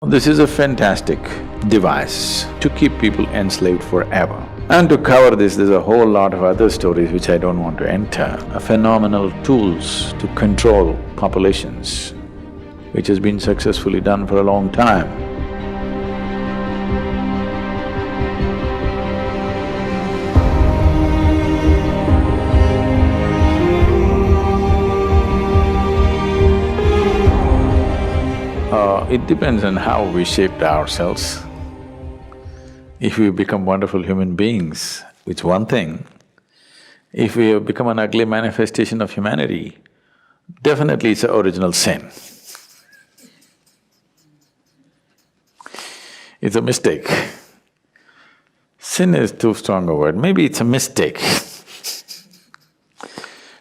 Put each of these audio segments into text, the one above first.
This is a fantastic device to keep people enslaved forever. And to cover this, there's a whole lot of other stories which I don't want to enter, phenomenal tools to control populations, which has been successfully done for a long time. It depends on how we shaped ourselves. If we become wonderful human beings, it's one thing. If we have become an ugly manifestation of humanity, definitely it's an original sin. It's a mistake. Sin is too strong a word, maybe it's a mistake.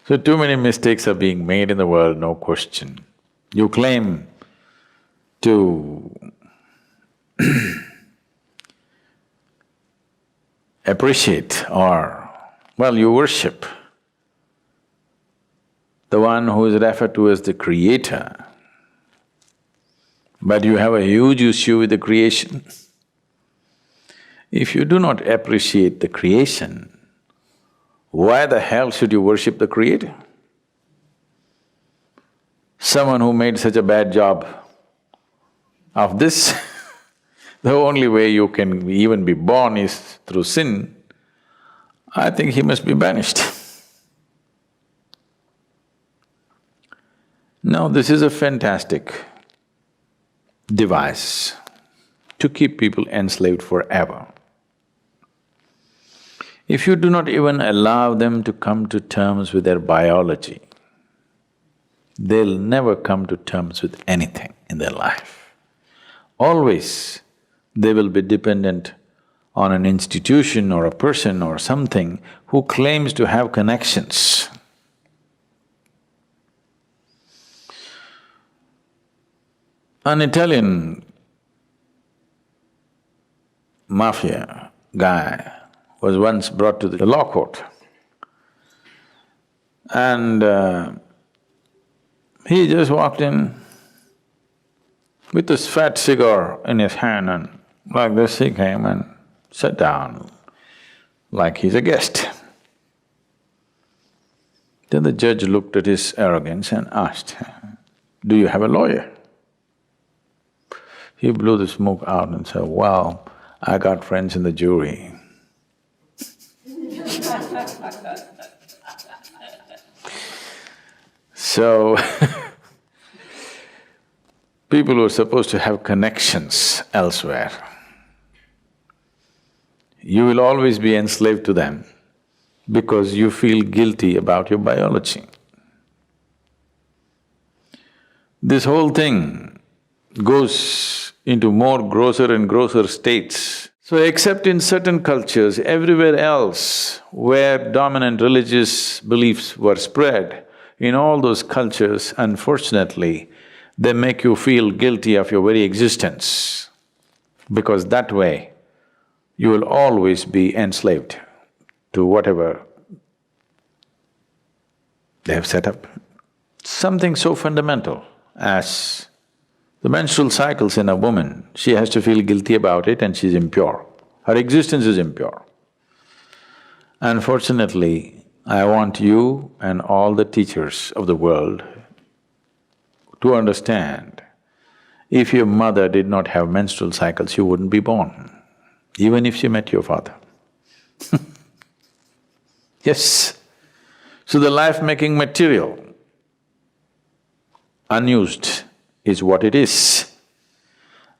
So too many mistakes are being made in the world, no question. You claim to appreciate or, well, you worship the one who is referred to as the creator, but you have a huge issue with the creation. If you do not appreciate the creation, why the hell should you worship the creator? Someone who made such a bad job of this, the only way you can even be born is through sin, I think he must be banished. Now, this is a fantastic device to keep people enslaved forever. If you do not even allow them to come to terms with their biology, they'll never come to terms with anything in their life. Always they will be dependent on an institution or a person or something who claims to have connections. An Italian mafia guy was once brought to the law court and he just walked in with this fat cigar in his hand, and like this he came and sat down like he's a guest. Then the judge looked at his arrogance and asked, "Do you have a lawyer?" He blew the smoke out and said, "Well, I got friends in the jury." So people who are supposed to have connections elsewhere, you will always be enslaved to them because you feel guilty about your biology. This whole thing goes into more grosser and grosser states. So except in certain cultures, everywhere else where dominant religious beliefs were spread, in all those cultures, unfortunately, they make you feel guilty of your very existence, because that way you will always be enslaved to whatever they have set up. Something so fundamental as the menstrual cycles in a woman, she has to feel guilty about it and she's impure. Her existence is impure. Unfortunately, I want you and all the teachers of the world to understand, if your mother did not have menstrual cycles, you wouldn't be born, even if she met your father. Yes. So the life-making material, unused, is what it is.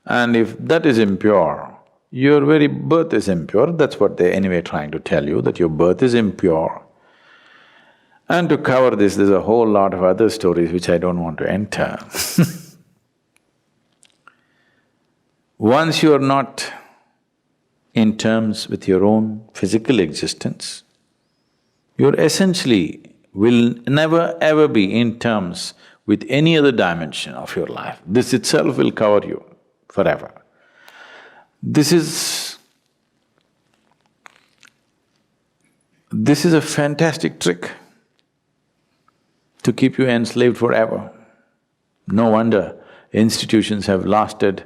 And if that is impure, your very birth is impure, that's what they're anyway trying to tell you, that your birth is impure. And to cover this, there's a whole lot of other stories which I don't want to enter. Once you are not in terms with your own physical existence, you essentially will never ever be in terms with any other dimension of your life. This itself will cover you forever. This is a fantastic trick to keep you enslaved forever. No wonder institutions have lasted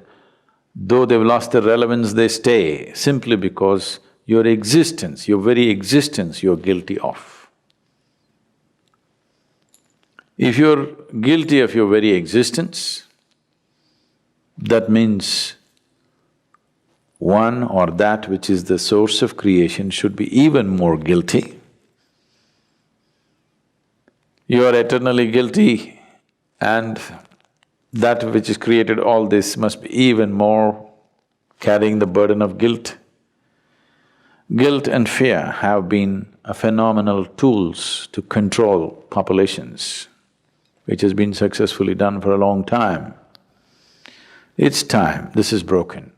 Though they've lost their relevance, they stay simply because your existence, your very existence, you're guilty of. If you're guilty of your very existence, that means one or that which is the source of creation should be even more guilty. You are eternally guilty and that which has created all this must be even more carrying the burden of guilt. Guilt and fear have been a phenomenal tools to control populations, which has been successfully done for a long time. It's time this is broken.